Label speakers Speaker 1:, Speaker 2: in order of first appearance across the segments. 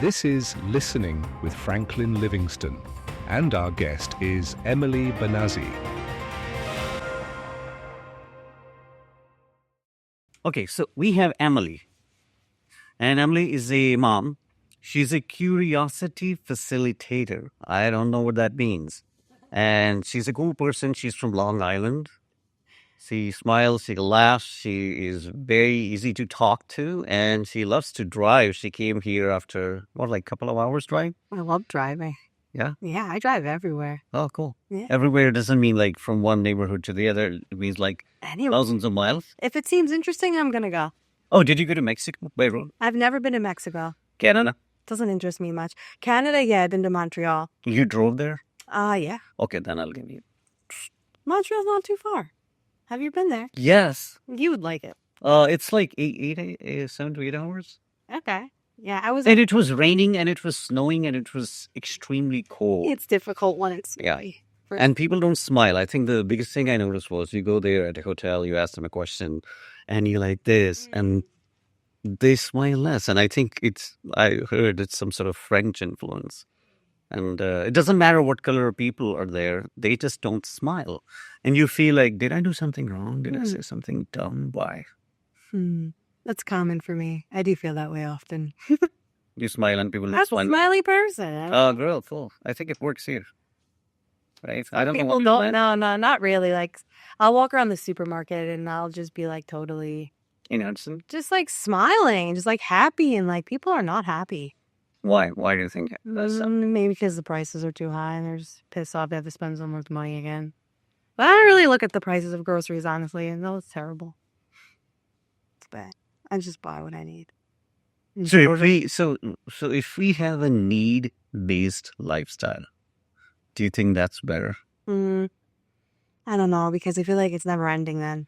Speaker 1: This is Listening with Franklin Livingston, and our guest is Emily Benazzi.
Speaker 2: Okay, so we have Emily. And Emily is a mom. She's a curiosity facilitator. I don't know what that means. And she's a cool person. She's from Long Island. She smiles, she laughs, she is very easy to talk to, and she loves to drive. She came here after, like a couple of hours drive?
Speaker 3: I love driving.
Speaker 2: Yeah?
Speaker 3: Yeah, I drive everywhere.
Speaker 2: Oh, cool.
Speaker 3: Yeah.
Speaker 2: Everywhere doesn't mean like from one neighborhood to the other. It means like thousands of miles.
Speaker 3: If it seems interesting, I'm going to go.
Speaker 2: Oh, did you go to Mexico by road?
Speaker 3: I've never been to Mexico.
Speaker 2: Canada?
Speaker 3: Doesn't interest me much. Canada, yeah, I've been to Montreal.
Speaker 2: You drove there?
Speaker 3: Yeah.
Speaker 2: Okay, then I'll give you.
Speaker 3: Montreal's not too far. Have you been there?
Speaker 2: Yes.
Speaker 3: You would like it.
Speaker 2: It's like 7 to 8 hours.
Speaker 3: Okay. Yeah, I was.
Speaker 2: And it was raining and it was snowing and it was extremely cold.
Speaker 3: It's difficult when it's
Speaker 2: snowy. Yeah. And people don't smile. I think the biggest thing I noticed was you go there at a hotel, you ask them a question, and you're like this, and they smile less. And I think I heard it's some sort of French influence. And it doesn't matter what color of people are there. They just don't smile. And you feel like, did I do something wrong? Did I say something dumb? Why?
Speaker 3: That's common for me. I do feel that way often.
Speaker 2: You smile and people
Speaker 3: That's
Speaker 2: smile.
Speaker 3: a smiley person.
Speaker 2: Oh, girl, cool. I think it works here. Right? I don't know
Speaker 3: People
Speaker 2: what
Speaker 3: don't. No, not really. Like, I'll walk around the supermarket and I'll just be like totally, just like smiling, just like happy. And like people are not happy.
Speaker 2: Why? Why do you think that's so?
Speaker 3: Maybe because the prices are too high and they're just pissed off they have to spend so much money again. But I don't really look at the prices of groceries, honestly, and it's terrible. It's bad. I just buy what I need.
Speaker 2: So if we have a need-based lifestyle, do you think that's better?
Speaker 3: I don't know, because I feel like it's never ending then.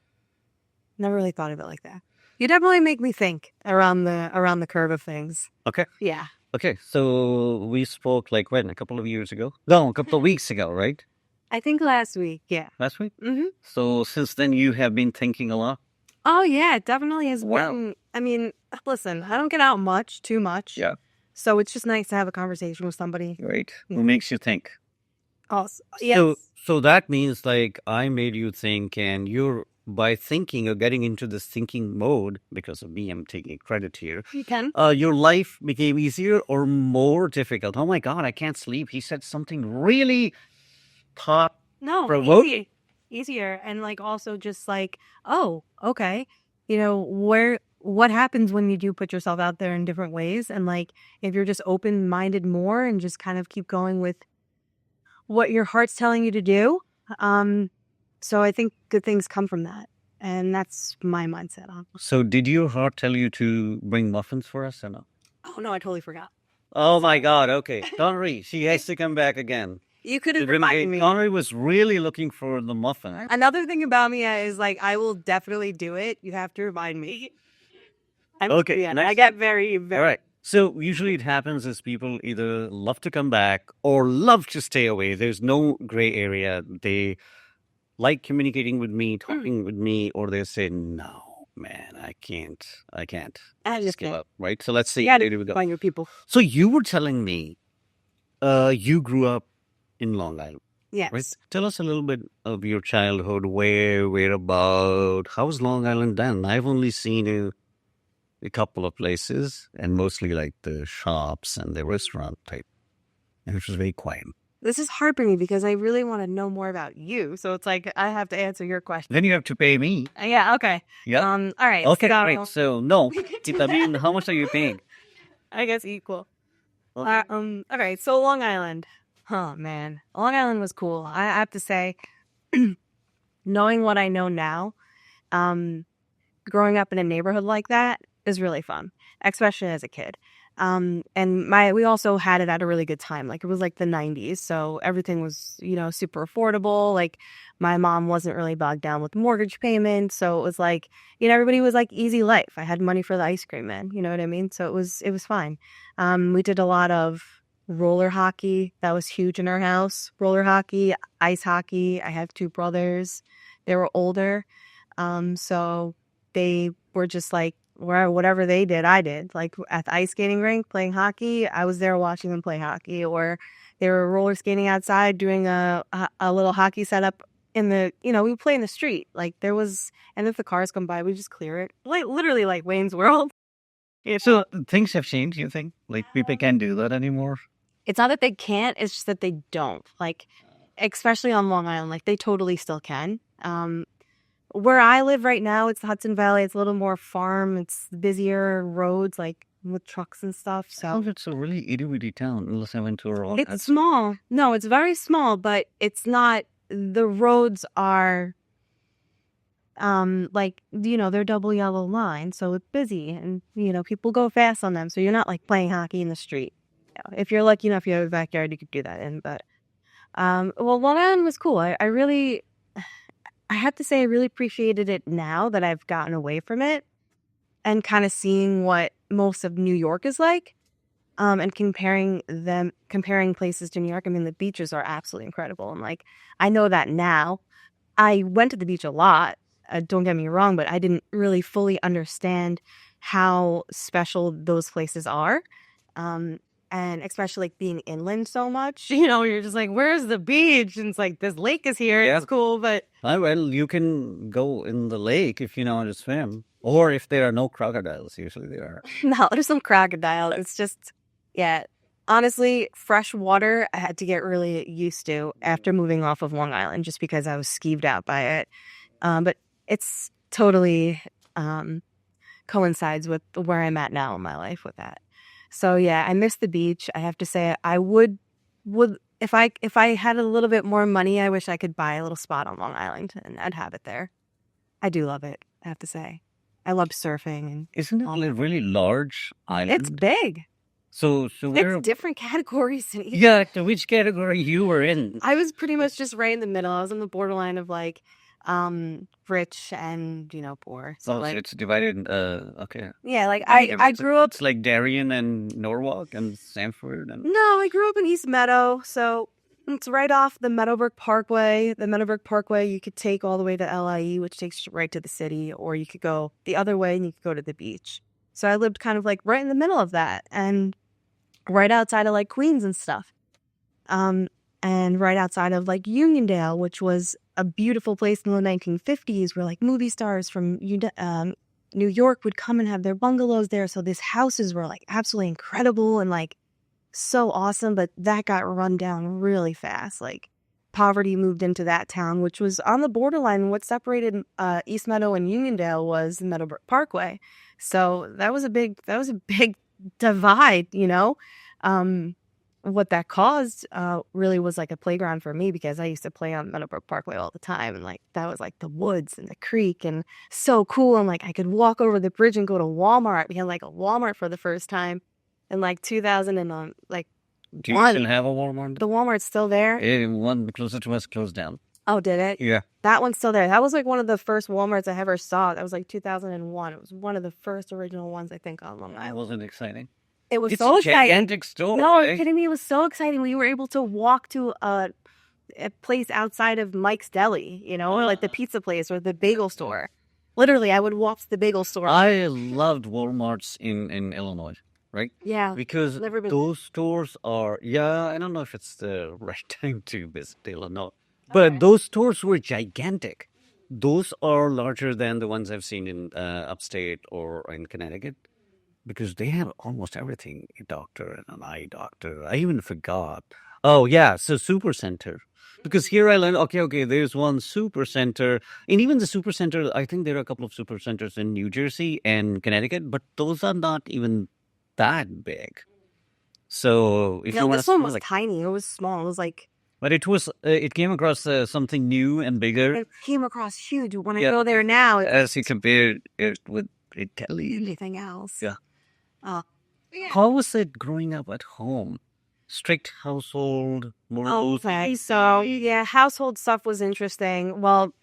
Speaker 3: Never really thought of it like that. You definitely make me think around the curve of things.
Speaker 2: Okay.
Speaker 3: Yeah.
Speaker 2: Okay, so we spoke like when? A couple of years ago? No, a couple of weeks ago, right?
Speaker 3: I think last week, yeah.
Speaker 2: Last week?
Speaker 3: Mm-hmm.
Speaker 2: So since then you have been thinking a lot?
Speaker 3: Oh, yeah, it definitely has
Speaker 2: Wow.
Speaker 3: been. I mean, listen, I don't get out too much.
Speaker 2: Yeah.
Speaker 3: So it's just nice to have a conversation with somebody.
Speaker 2: Right.
Speaker 3: Yeah.
Speaker 2: Who makes you think?
Speaker 3: Also, yes.
Speaker 2: So that means like I made you think, and by thinking or getting into this thinking mode, because of me, I'm taking credit here.
Speaker 3: You can.
Speaker 2: Your life became easier or more difficult? Oh my God, I can't sleep. He said something really thought-provoking.
Speaker 3: Easier. And like also just like, oh, okay. You know, what happens when you do put yourself out there in different ways? And like, if you're just open-minded more and just kind of keep going with what your heart's telling you to do. So I think good things come from that. And that's my mindset on.
Speaker 2: So did your heart tell you to bring muffins for us or no?
Speaker 3: Oh, no, I totally forgot.
Speaker 2: Oh my God. Okay. Don't worry. She has to come back again.
Speaker 3: You could have reminded me.
Speaker 2: Connery was really looking for the muffin.
Speaker 3: Another thing about me is like, I will definitely do it. You have to remind me.
Speaker 2: Okay.
Speaker 3: Yeah, I get very, very...
Speaker 2: All right. So usually it happens is people either love to come back or love to stay away. There's no gray area. They like communicating with me, talking with me, or they say, no, man, I can't. I just give up, right? So let's see.
Speaker 3: Yeah,
Speaker 2: where do we go?
Speaker 3: Find your people.
Speaker 2: So you were telling me you grew up in Long Island.
Speaker 3: Yes.
Speaker 2: Right? Tell us a little bit of your childhood. Where about? How's Long Island then? I've only seen a couple of places, and mostly like the shops and the restaurant type. And it was very quiet.
Speaker 3: This is heartbreaking because I really want to know more about you. So it's like I have to answer your question.
Speaker 2: Then you have to pay me.
Speaker 3: Yeah, okay.
Speaker 2: Yeah.
Speaker 3: All right.
Speaker 2: Okay, great. So, no. I mean, how much are you paying?
Speaker 3: I guess equal.
Speaker 2: Okay.
Speaker 3: Okay, so Long Island. Oh, man. Long Island was cool. I have to say, knowing what I know now, growing up in a neighborhood like that is really fun, especially as a kid. And we also had it at a really good time. Like it was like the 90s. So everything was, super affordable. Like my mom wasn't really bogged down with mortgage payments. So it was like, everybody was like easy life. I had money for the ice cream man. You know what I mean? So it was fine. We did a lot of roller hockey. That was huge in our house. Roller hockey, ice hockey. I have 2 brothers. They were older. So they were just like where whatever they did, I did. Like at the ice skating rink playing hockey, I was there watching them play hockey. Or they were roller skating outside doing a little hockey setup in the, we would play in the street. Like there was, and if the cars come by, we just clear it. Like literally like Wayne's World.
Speaker 2: Yeah, so things have changed, you think? Like people can't do that anymore?
Speaker 3: It's not that they can't, it's just that they don't. Like, especially on Long Island, like they totally still can. Where I live right now, it's the Hudson Valley. It's a little more farm. It's busier roads, like with trucks and stuff.
Speaker 2: Oh,
Speaker 3: So
Speaker 2: it's a really itty-bitty town, unless I went to a wrong.
Speaker 3: it's small. No, it's very small, but it's not. The roads are, like they're double yellow line, so it's busy, and people go fast on them. So you're not like playing hockey in the street. If you're lucky enough, you have a backyard, you could do that in. But well, Long Island was cool. I really. I have to say I really appreciated it now that I've gotten away from it and kind of seeing what most of New York is like, and comparing places to New York. I mean, the beaches are absolutely incredible. And like, I know that now. I went to the beach a lot. Don't get me wrong, but I didn't really fully understand how special those places are. And especially like being inland so much, you're just like, where's the beach? And it's like, this lake is here.
Speaker 2: Yeah.
Speaker 3: It's cool, but
Speaker 2: Well, you can go in the lake if you know how to swim. Or if there are no crocodiles, usually there are.
Speaker 3: no, there's some crocodiles. It's just, yeah. Honestly, fresh water, I had to get really used to after moving off of Long Island just because I was skeeved out by it. But it's totally coincides with where I'm at now in my life with that. So yeah, I miss the beach. I have to say I would if I had a little bit more money, I wish I could buy a little spot on Long Island and I'd have it there. I do love it, I have to say. I love surfing and
Speaker 2: Isn't it a really large island?
Speaker 3: it's big.
Speaker 2: So where?
Speaker 3: It's different categories in each.
Speaker 2: Yeah, to which category you were in?
Speaker 3: I was pretty much just right in the middle. I was on the borderline of like rich and poor. So
Speaker 2: So
Speaker 3: like
Speaker 2: it's divided. Okay.
Speaker 3: yeah, like I grew up.
Speaker 2: It's like Darien and Norwalk and Sanford and.
Speaker 3: No, I grew up in East Meadow, so it's right off the Meadowbrook Parkway. The Meadowbrook Parkway you could take all the way to LIE, which takes you right to the city, or you could go the other way and you could go to the beach. So I lived kind of like right in the middle of that and right outside of like Queens and stuff. And right outside of like Uniondale, which was a beautiful place in the 1950s where like movie stars from New York would come and have their bungalows there. So these houses were like absolutely incredible and like so awesome, but that got run down really fast. Like poverty moved into that town, which was on the borderline. What separated East Meadow and Uniondale was the Meadowbrook Parkway. So that was a big divide, what that caused really was like a playground for me because I used to play on Meadowbrook Parkway all the time. And like that was like the woods and the creek and so cool. And like I could walk over the bridge and go to Walmart. We had like a Walmart for the first time in like 2000 and like
Speaker 2: Do you
Speaker 3: one.
Speaker 2: still have a Walmart?
Speaker 3: The Walmart's still there.
Speaker 2: One closer to us closed down.
Speaker 3: Oh, did it?
Speaker 2: Yeah.
Speaker 3: That one's still there. That was like one of the first Walmarts I ever saw. That was like 2001. It was one of the first original ones I think on Long
Speaker 2: That
Speaker 3: Island.
Speaker 2: wasn't exciting.
Speaker 3: It was
Speaker 2: It's
Speaker 3: so
Speaker 2: a
Speaker 3: exciting.
Speaker 2: gigantic store.
Speaker 3: No,
Speaker 2: eh?
Speaker 3: you're kidding me. It was so exciting. We were able to walk to a place outside of Mike's Deli, like the pizza place or the bagel store. Literally, I would walk to the bagel store.
Speaker 2: I loved Walmarts in Illinois, right?
Speaker 3: Yeah.
Speaker 2: Because
Speaker 3: Never been
Speaker 2: those stores are, I don't know if it's the right time to visit Illinois, but those stores were gigantic. Those are larger than the ones I've seen in upstate or in Connecticut because they have almost everything, a doctor and an eye doctor. I even forgot. Oh, yeah, so Super Center. Because here I learned, okay, there's one super center. And even the super center, I think there are a couple of super centers in New Jersey and Connecticut, but those are not even that big. So if you want
Speaker 3: this
Speaker 2: to
Speaker 3: one was tiny. It was small. It was like,
Speaker 2: but it came across something new and bigger
Speaker 3: it came across huge. When I
Speaker 2: Yeah.
Speaker 3: go there now, it's
Speaker 2: as you compare it with Italy.
Speaker 3: anything else.
Speaker 2: Yeah.
Speaker 3: Oh.
Speaker 2: How was it growing up at home? Strict household, more loose?
Speaker 3: Okay, so yeah, household stuff was interesting. Well,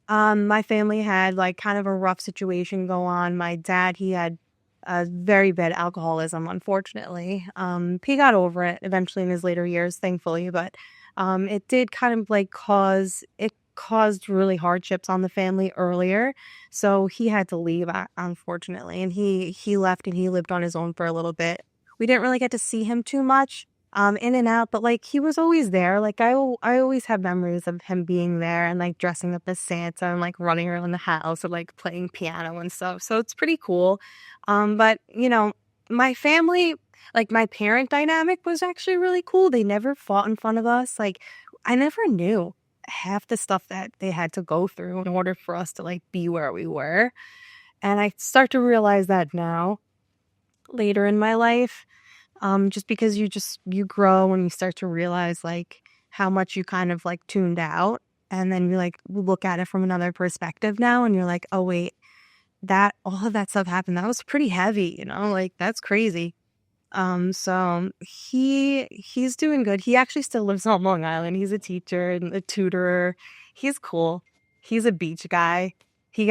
Speaker 3: my family had like kind of a rough situation go on. My dad, he had a very bad alcoholism, unfortunately. He got over it eventually in his later years, thankfully, but it did kind of like cause caused really hardships on the family earlier. So he had to leave, unfortunately. And he left and he lived on his own for a little bit. We didn't really get to see him too much, in and out, but like he was always there. Like I always have memories of him being there and like dressing up as Santa and like running around the house or like playing piano and stuff. So it's pretty cool. But my family, like my parent dynamic was actually really cool. They never fought in front of us. Like I never knew half the stuff that they had to go through in order for us to like be where we were. And I start to realize that now later in my life, just because you grow and you start to realize like how much you kind of like tuned out, and then you like look at it from another perspective now and you're like, oh wait, that all of that stuff happened. That was pretty heavy, like that's crazy. So he's doing good. He actually still lives on Long Island. He's a teacher and a tutorer. He's cool. He's a beach guy. He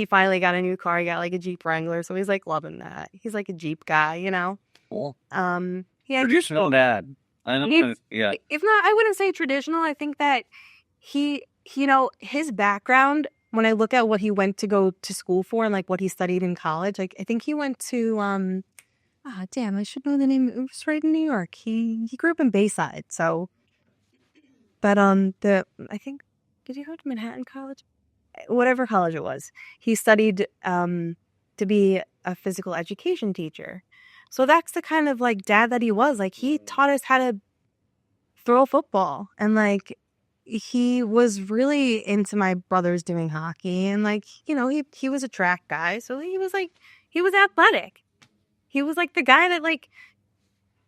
Speaker 3: finally got a new car. He got like a Jeep Wrangler, so he's like loving that. He's like a Jeep guy.
Speaker 2: Cool.
Speaker 3: Yeah.
Speaker 2: Traditional dad. I know. Yeah.
Speaker 3: If not, I wouldn't say traditional. I think that his background, when I look at what he went to go to school for and like what he studied in college, like I think he went to damn, I should know the name. It was right in New York. He grew up in Bayside, so. But I think, did he go to Manhattan College? Whatever college it was, he studied to be a physical education teacher. So that's the kind of like dad that he was. Like he taught us how to throw a football, and like he was really into my brothers doing hockey, and like he was a track guy, so he was athletic. He was like the guy that like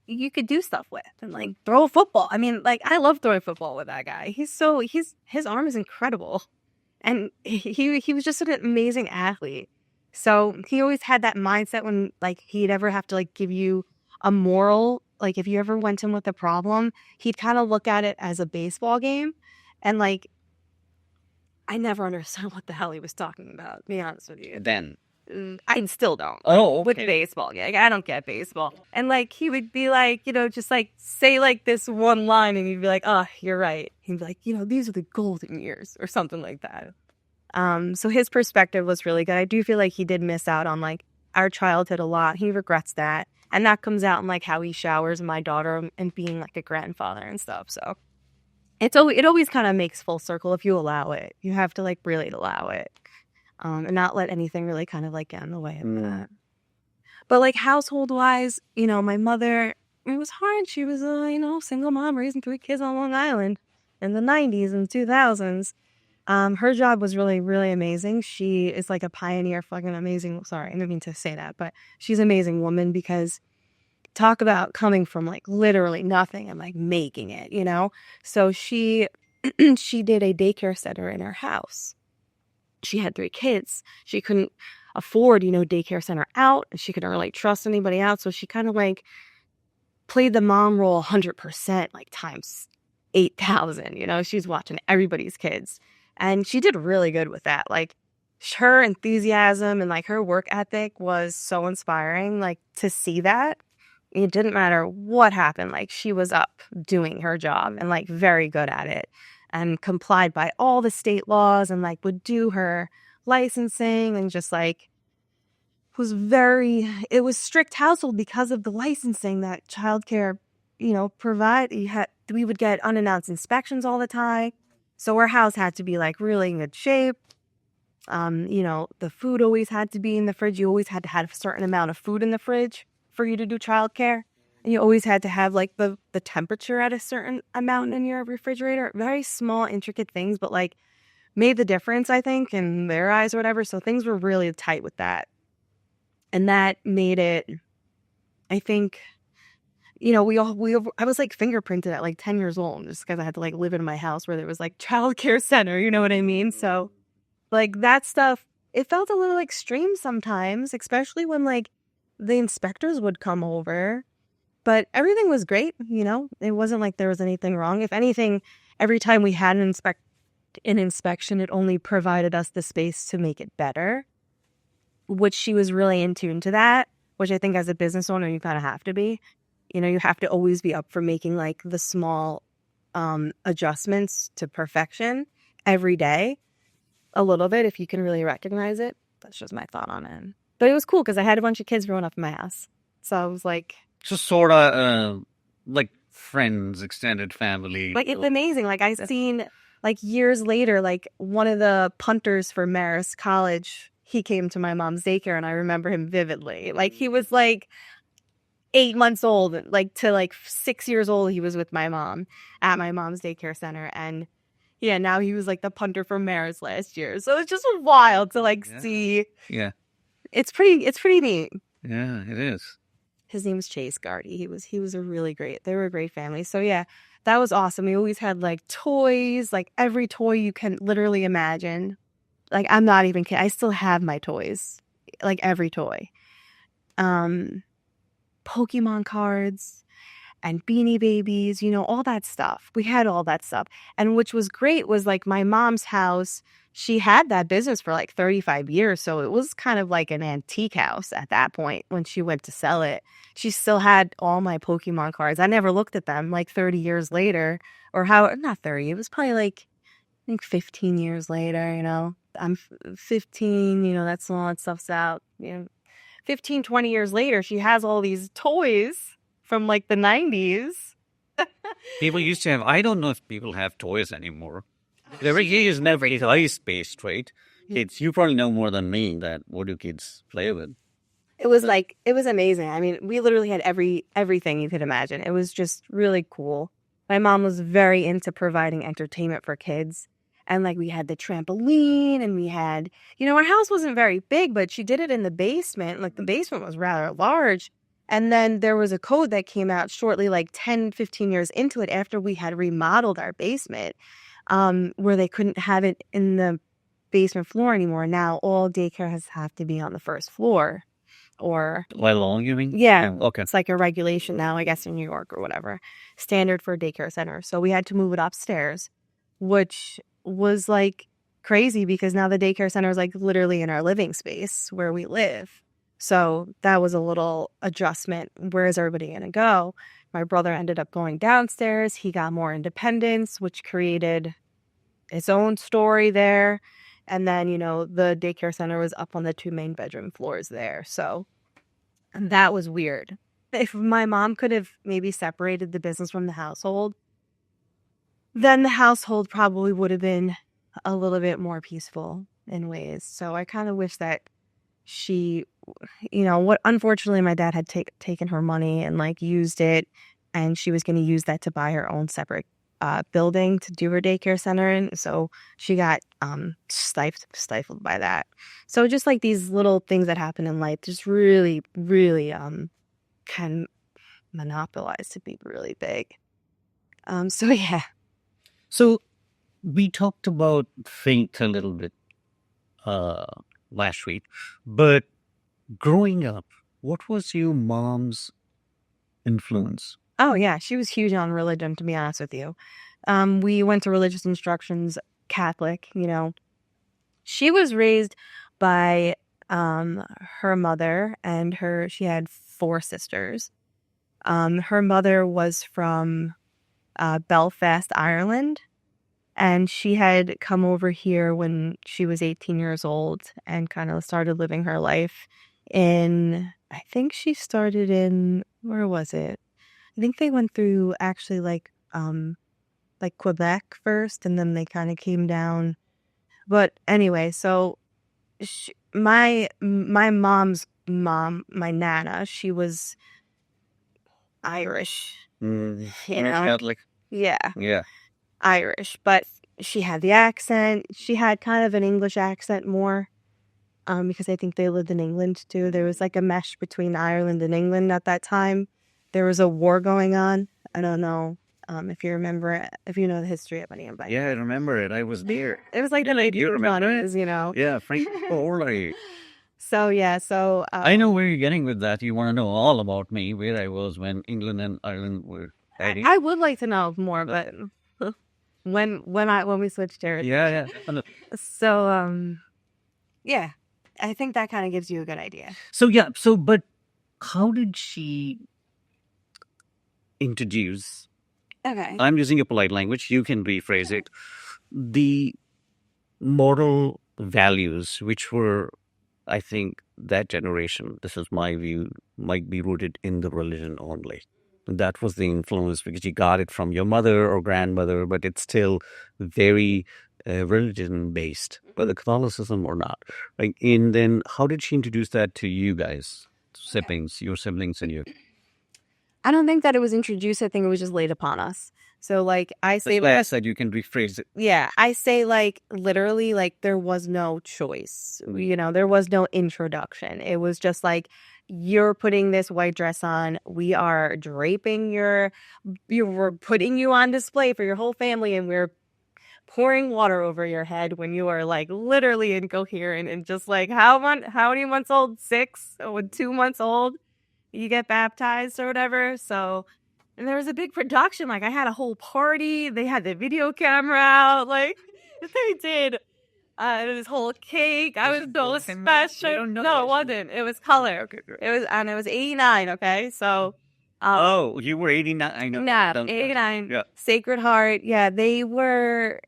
Speaker 3: you could do stuff with and like throw a football. I mean, like I love throwing football with that guy. His arm is incredible. And he was just an amazing athlete. So he always had that mindset when like he'd ever have to like give you a moral, like if you ever went in with a problem, he'd kind of look at it as a baseball game. And like I never understood what the hell he was talking about, to be honest with you.
Speaker 2: Then.
Speaker 3: I still don't.
Speaker 2: Oh, okay.
Speaker 3: With baseball. Like, I don't get baseball. And like he would be like, just like say like this one line and you'd be like, oh, you're right. He'd be like, these are the golden years or something like that. So his perspective was really good. I do feel like he did miss out on like our childhood a lot. He regrets that. And that comes out in like how he showers my daughter and being like a grandfather and stuff. So it always kind of makes full circle if you allow it. You have to like really allow it. And not let anything really kind of like get in the way of that. But like household wise, my mother, it was hard. She was a, single mom raising 3 kids on Long Island in the 90s and 2000s. Her job was really, really amazing. She is like a pioneer, fucking amazing. Sorry, I didn't mean to say that, but she's an amazing woman because talk about coming from like literally nothing and like making it, So she did a daycare center in her house. She had 3 kids. She couldn't afford, daycare center out, and she couldn't really trust anybody out. So she kind of like played the mom role 100%, like times 8,000. She's watching everybody's kids, and she did really good with that. Like her enthusiasm and like her work ethic was so inspiring. Like to see that, it didn't matter what happened. Like she was up doing her job and like very good at it. And complied by all the state laws and like would do her licensing and just like it was strict household because of the licensing that childcare, provide. We would get unannounced inspections all the time. So our house had to be like really in good shape. The food always had to be in the fridge. You always had to have a certain amount of food in the fridge for you to do childcare. And you always had to have like the temperature at a certain amount in your refrigerator. Very small, intricate things, but like made the difference, I think, in their eyes or whatever. So things were really tight with that. And that made it, I think, I was like fingerprinted at like 10 years old just because I had to like live in my house where there was like childcare center, you know what I mean? So like that stuff, it felt a little extreme sometimes, especially when like the inspectors would come over. But everything was great, It wasn't like there was anything wrong. If anything, every time we had an inspection, it only provided us the space to make it better, which she was really in tune to that, which I think as a business owner, you kind of have to be. You have to always be up for making like the small adjustments to perfection. every day a little bit if you can really recognize it. That's just my thought on it. But it was cool because I had a bunch of kids growing up in my house. So I was like...
Speaker 2: Just sort of like friends, extended family.
Speaker 3: Like, it's amazing. Like, I've seen, like, years later, like, one of the punters for Marist College, he came to my mom's daycare, and I remember him vividly. Like, he was, like, 8 months old, like, to, like, 6 years old, he was with my mom at my mom's daycare center, and... yeah, now he was like the punter for Marist last year. So it's just wild to like see.
Speaker 2: Yeah.
Speaker 3: It's pretty neat.
Speaker 2: Yeah, it is.
Speaker 3: His name was Chase Gardy. He was a really great. They were a great family. So yeah, that was awesome. We always had like toys, like every toy you can literally imagine. Like, I'm not even kidding. I still have my toys. Like every toy. Pokemon cards and Beanie Babies, you know, all that stuff. We had all that stuff. And which was great was like my mom's house, she had that business for like 35 years. So it was kind of like an antique house at that point when she went to sell it. She still had all my Pokemon cards. I never looked at them like 30 years later or not 30. It was probably like, I think 15 years later, you know. I'm 15, you know, that's all that stuff's out. You know, 15, 20 years later, she has all these toys from like the 90s.
Speaker 2: People used to have, I don't know if people have toys anymore. There is never ice-based, right? Kids, you probably know more than me that what do kids play with?
Speaker 3: It was amazing. I mean, we literally had everything you could imagine. It was just really cool. My mom was very into providing entertainment for kids. And like we had the trampoline and we had, you know, our house wasn't very big, but she did it in the basement. Like the basement was rather large. And then there was a code that came out shortly, like 10, 15 years into it after we had remodeled our basement, where they couldn't have it in the basement floor anymore. Now all daycares have to be on the first floor. Or
Speaker 2: Like long, you mean?
Speaker 3: Yeah.
Speaker 2: Okay.
Speaker 3: It's like a regulation now, I guess, in New York or whatever. Standard for a daycare center. So we had to move it upstairs, which was like crazy because now the daycare center is like literally in our living space where we live. So that was a little adjustment. Where is everybody going to go? My brother ended up going downstairs. He got more independence, which created its own story there. And then, you know, the daycare center was up on the 2 main bedroom floors there. So that was weird. If my mom could have maybe separated the business from the household, then the household probably would have been a little bit more peaceful in ways. So I kind of wish that she, you know, unfortunately my dad had taken her money and like used it, and she was going to use that to buy her own separate building to do her daycare center in. So she got stifled by that. So just like these little things that happen in life just really, really can monopolize to be really big. So yeah.
Speaker 2: So we talked about faith a little bit last week, but growing up, what was your mom's influence?
Speaker 3: Oh yeah, she was huge on religion, to be honest with you. We went to religious instructions, Catholic, you know. She was raised by her mother and she had 4 sisters. Her mother was from Belfast, Ireland, and she had come over here when she was 18 years old and kind of started living her life I think she started in, where was it? I think they went through actually like Quebec first, and then they kind of came down. But anyway, so my mom's mom, my Nana, she was Irish. You know,
Speaker 2: Catholic.
Speaker 3: Yeah, Irish, but she had the accent. She had kind of an English accent more, because I think they lived in England too. There was like a mesh between Ireland and England at that time. There was a war going on. I don't know if you remember it, if you know the history of any of that.
Speaker 2: Yeah, I remember it. I was there.
Speaker 3: It was like the 1900s, you know.
Speaker 2: Yeah, Frank Orley.
Speaker 3: So yeah,
Speaker 2: I know where you're getting with that. You want to know all about me, where I was when England and Ireland were fighting.
Speaker 3: I would like to know more, but when we switched territories.
Speaker 2: Yeah.
Speaker 3: So yeah, I think that kind of gives you a good idea.
Speaker 2: But how did she introduce?
Speaker 3: Okay.
Speaker 2: I'm using a polite language. You can rephrase it. The moral values, which were, I think, that generation, this is my view, might be rooted in the religion only. That was the influence because you got it from your mother or grandmother, but it's still very religion based, whether Catholicism or not. Right? And then how did she introduce that to you guys, siblings, your siblings and you?
Speaker 3: I don't think that it was introduced. I think it was just laid upon us. So like I say,
Speaker 2: That's why I said you can rephrase it.
Speaker 3: yeah, I say like literally like there was no choice. You know, there was no introduction. It was just like you're putting this white dress on. We are draping we're putting you on display for your whole family, and we're pouring water over your head when you are like literally incoherent and just like how many months old? 6 or 2 months old? You get baptized or whatever. So, and there was a big production. Like I had a whole party. They had the video camera out. Like they did this whole cake. I was so special. No, it wasn't. It was color.
Speaker 2: Okay, great.
Speaker 3: It was 89. Okay, so.
Speaker 2: Oh, you were 89. I know.
Speaker 3: Yeah,
Speaker 2: Don't-
Speaker 3: 89.
Speaker 2: Yeah.
Speaker 3: Sacred Heart. Yeah, they were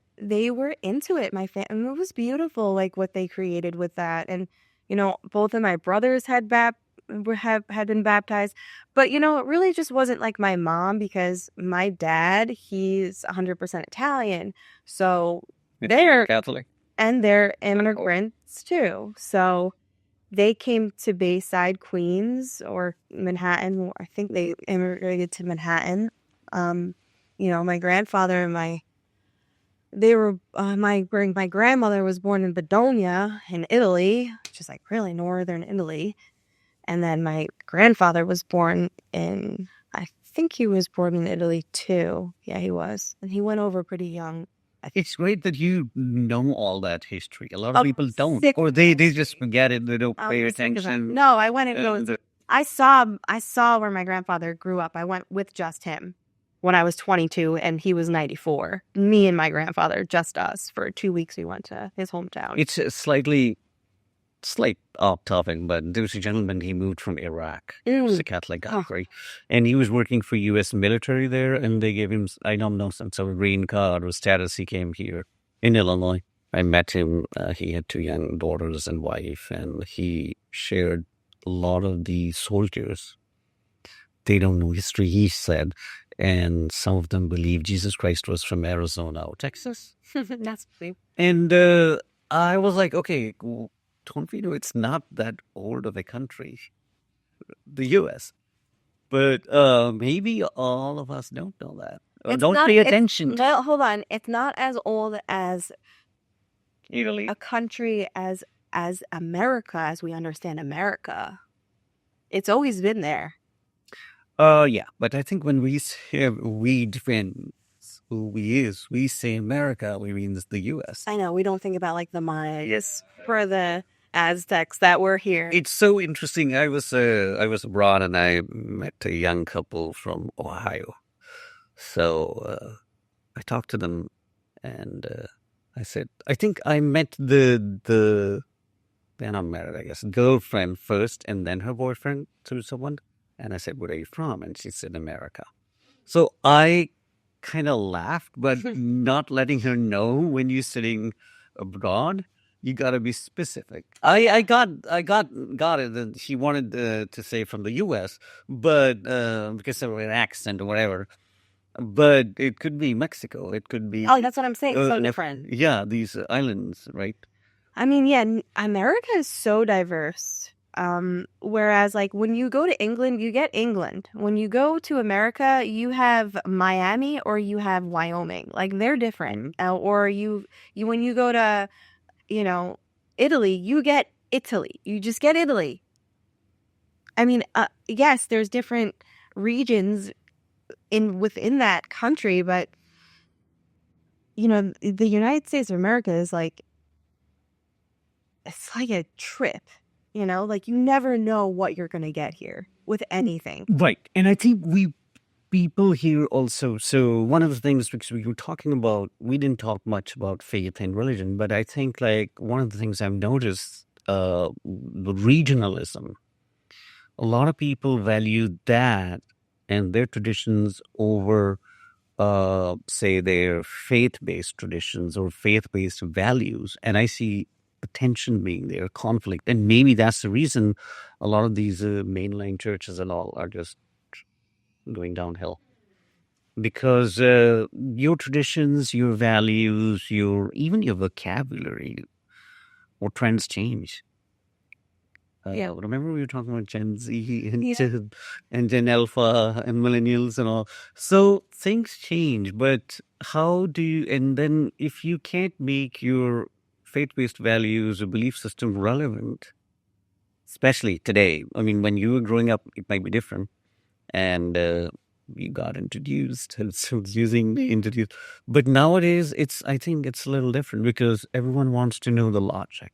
Speaker 3: into it. My family. It was beautiful, like what they created with that. And you know, both of my brothers had been baptized, but you know, it really just wasn't like my mom because my dad, he's 100% Italian, so they're
Speaker 2: Catholic.
Speaker 3: and they're immigrants too. So they came to Bayside, Queens, or Manhattan. I think they immigrated to Manhattan. You know, my grandfather and my grandmother was born in Bologna in Italy, which is like really northern Italy. And then my grandfather was born I think he was born in Italy too. Yeah, he was. And he went over pretty young.
Speaker 2: It's great that you know all that history. A lot of
Speaker 3: I'm
Speaker 2: people don't,
Speaker 3: sick
Speaker 2: or they just forget it. They don't
Speaker 3: I'm
Speaker 2: pay
Speaker 3: sick of that.
Speaker 2: attention.
Speaker 3: No, I went and
Speaker 2: Uh,
Speaker 3: go.
Speaker 2: the-
Speaker 3: I saw where my grandfather grew up. I went with just him when I was 22 and he was 94. Me and my grandfather, just us. For 2 weeks we went to his hometown.
Speaker 2: It's a slight off topic, but there was a gentleman, he moved from Iraq. He was a Catholic guy,
Speaker 3: Oh.
Speaker 2: right? And he was working for U.S. military there, and they gave him, I don't know, some sort of green card or status. He came here in Illinois. I met him. He had 2 young daughters and wife, and he shared a lot of the soldiers. They don't know history, he said, and some of them believe Jesus Christ was from Arizona or Texas.
Speaker 3: That's sweet.
Speaker 2: And I was like, okay, well, don't we know it's not that old of a country, the U.S.? But maybe all of us don't know that. Or don't pay attention.
Speaker 3: No, hold on. It's not as old as
Speaker 2: Italy.
Speaker 3: a country as America, as we understand America. It's always been there.
Speaker 2: Yeah, but I think when we say we defend who we say America, we mean the U.S.
Speaker 3: I know we don't think about like the Mayas or the Aztecs that were here.
Speaker 2: It's so interesting. I was abroad and I met a young couple from Ohio. So I talked to them and I said, I think I met they're not married, I guess, girlfriend first and then her boyfriend through someone. And I said, where are you from? And she said, America. So I kind of laughed, but not letting her know when you're sitting abroad. You got to be specific. I got it. And she wanted to say from the U.S., but because of an accent or whatever. But it could be Mexico. It could be.
Speaker 3: Oh, that's what I'm saying. So different.
Speaker 2: Yeah, these islands, right?
Speaker 3: I mean, yeah, America is so diverse. Whereas like when you go to England, you get England. When you go to America, you have Miami or you have Wyoming. Like they're different. Or when you go to, you know, Italy, you get Italy. You just get Italy. I mean, yes, there's different regions within that country, but you know, the United States of America is like, it's like a trip. You know, like you never know what you're going to get here with anything.
Speaker 2: Right. And I think people here also, so one of the things, because we were talking about, we didn't talk much about faith and religion, but I think like one of the things I've noticed, the regionalism, a lot of people value that and their traditions over say, their faith-based traditions or faith-based values, and I see the tension being there, conflict, and maybe that's the reason a lot of these mainline churches and all are just going downhill. Because your traditions, your values, even your vocabulary or trends change.
Speaker 3: Yeah.
Speaker 2: Remember we were talking about Gen Z and Gen Alpha and millennials and all. So things change, but how do you, and then if you can't make your faith-based values or belief system relevant, especially today, I mean, when you were growing up, it might be different. And you got introduced, so it's introduced. But nowadays, I think it's a little different because everyone wants to know the logic.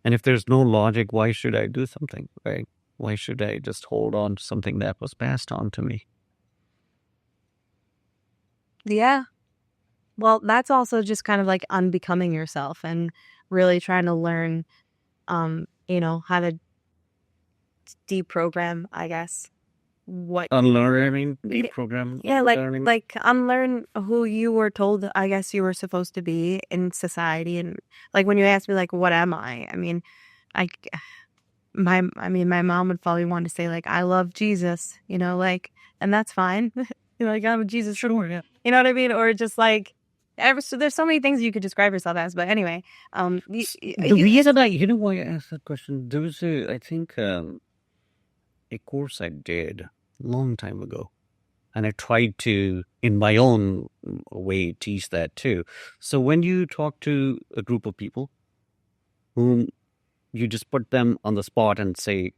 Speaker 2: And if there's no logic, why should I do something, right? Why should I just hold on to something that was passed on to me?
Speaker 3: Yeah. Well, that's also just kind of like unbecoming yourself and really trying to learn, how to deprogram, I guess, what.
Speaker 2: Unlearning, deprogram,
Speaker 3: Yeah,
Speaker 2: learning.
Speaker 3: like unlearn who you were told, I guess, you were supposed to be in society. And like when you ask me, like, what am I? I mean, I, my mom would probably want to say, like, I love Jesus, and that's fine. Like, I'm a Jesus.
Speaker 2: Sure, yeah.
Speaker 3: You know what I mean? Or just like, so there's so many things you could describe yourself as. But anyway,
Speaker 2: The reason why I asked that question, there was I think, a course I did a long time ago. And I tried to, in my own way, teach that too. So when you talk to a group of people whom you just put them on the spot and say,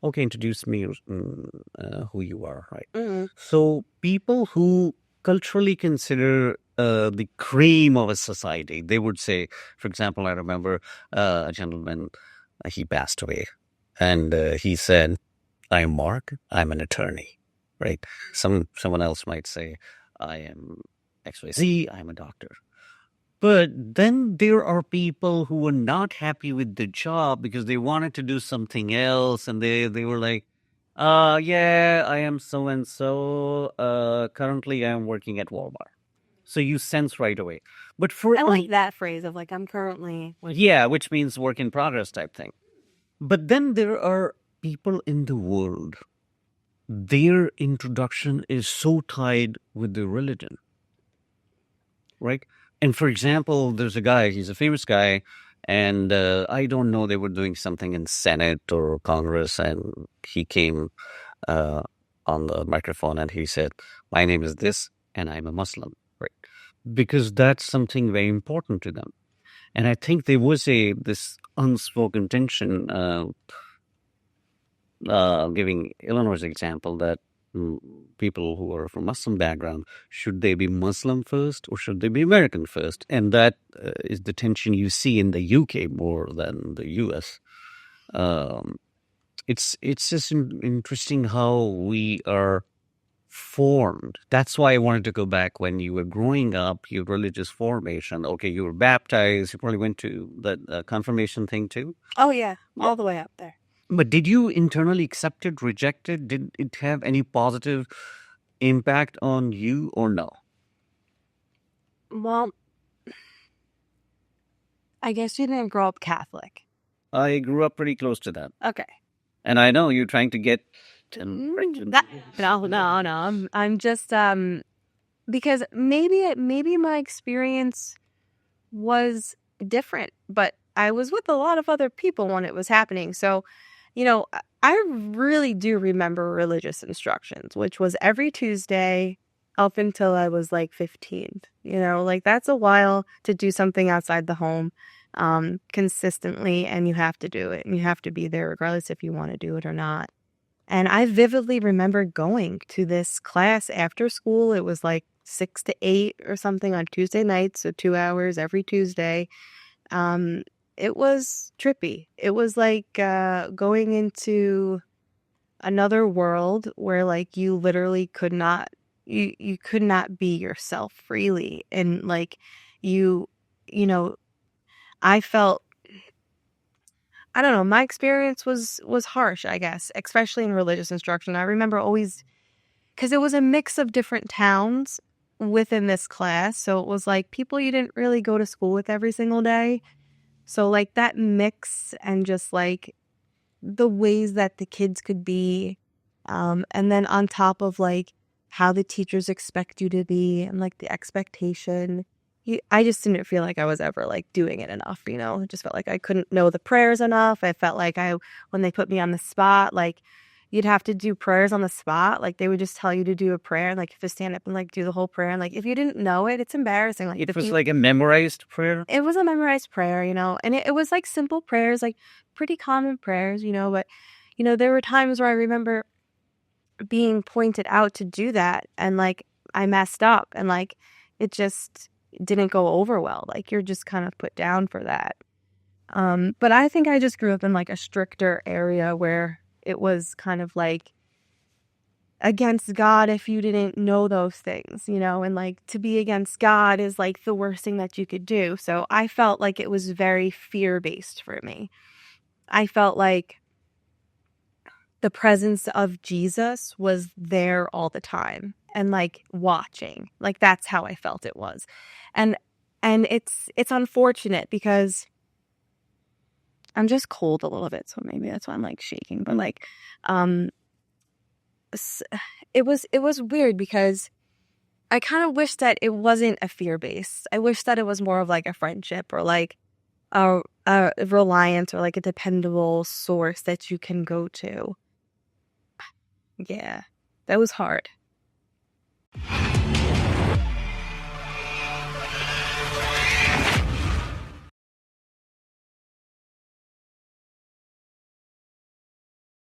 Speaker 2: okay, introduce me, who you are, right?
Speaker 3: Mhm.
Speaker 2: So people who culturally consider the cream of a society, they would say, for example, I remember a gentleman, he passed away, and he said, I'm Mark, I'm an attorney, right? Someone else might say, I am XYZ, I'm a doctor. But then there are people who were not happy with the job because they wanted to do something else, and they were like, yeah, I am so and so. Currently, I am working at Walmart. So you sense right away. But for
Speaker 3: I like that phrase of like, I'm currently.
Speaker 2: yeah, which means work in progress type thing. But then there are people in the world. Their introduction is so tied with the religion, right? And for example, there's a guy, he's a famous guy, and I don't know, they were doing something in Senate or Congress, and he came on the microphone and he said, my name is this, and I'm a Muslim, right? Because that's something very important to them. And I think there was this unspoken tension, giving Illinois' example that people who are from Muslim background, should they be Muslim first or should they be American first? And that is the tension you see in the UK more than the US. It's just interesting how we are formed. That's why I wanted to go back when you were growing up, your religious formation. Okay, you were baptized. You probably went to the confirmation thing too.
Speaker 3: Oh, yeah. All the way up there.
Speaker 2: But did you internally accept it, reject it? Did it have any positive impact on you or no?
Speaker 3: Well, I guess you didn't grow up Catholic.
Speaker 2: I grew up pretty close to that.
Speaker 3: Okay.
Speaker 2: And I know you're trying to get
Speaker 3: No. I'm just because maybe my experience was different, but I was with a lot of other people when it was happening. So, I really do remember religious instructions, which was every Tuesday up until I was like 15. Like that's a while to do something outside the home consistently, and you have to do it, and you have to be there regardless if you want to do it or not. And I vividly remember going to this class after school. It was like 6 to 8 or something on Tuesday nights, so 2 hours every Tuesday. It was trippy. It was like going into another world where like you literally could not you could not be yourself freely, and like you know I felt, I don't know, my experience was harsh, I guess, especially in religious instruction. I remember always, because it was a mix of different towns within this class. So it was like people you didn't really go to school with every single day. So like that mix and just like the ways that the kids could be. And then on top of like how the teachers expect you to be and like the expectation. I just didn't feel like I was ever like doing it enough, you know. I just felt like I couldn't know the prayers enough. I felt like when they put me on the spot, like you'd have to do prayers on the spot. Like they would just tell you to do a prayer and like you have to stand up and like do the whole prayer. And like if you didn't know it, it's embarrassing. Like
Speaker 2: It was like a memorized prayer.
Speaker 3: it was a memorized prayer, you know, and it was like simple prayers, like pretty common prayers, you know, but you know, there were times where I remember being pointed out to do that and like I messed up and like it just didn't go over well. Like you're just kind of put down for that. But I think I just grew up in like a stricter area where it was kind of like against God if you didn't know those things, you know, and like to be against God is like the worst thing that you could do. So I felt like it was very fear-based for me. I felt like the presence of Jesus was there all the time and like watching. Like that's how I felt it was. And it's unfortunate because I'm just cold a little bit, so maybe that's why I'm like shaking. But like it was weird because I kind of wish that it wasn't a fear-based. I wish that it was more of like a friendship or like a reliance or like a dependable source that you can go to. Yeah, that was hard.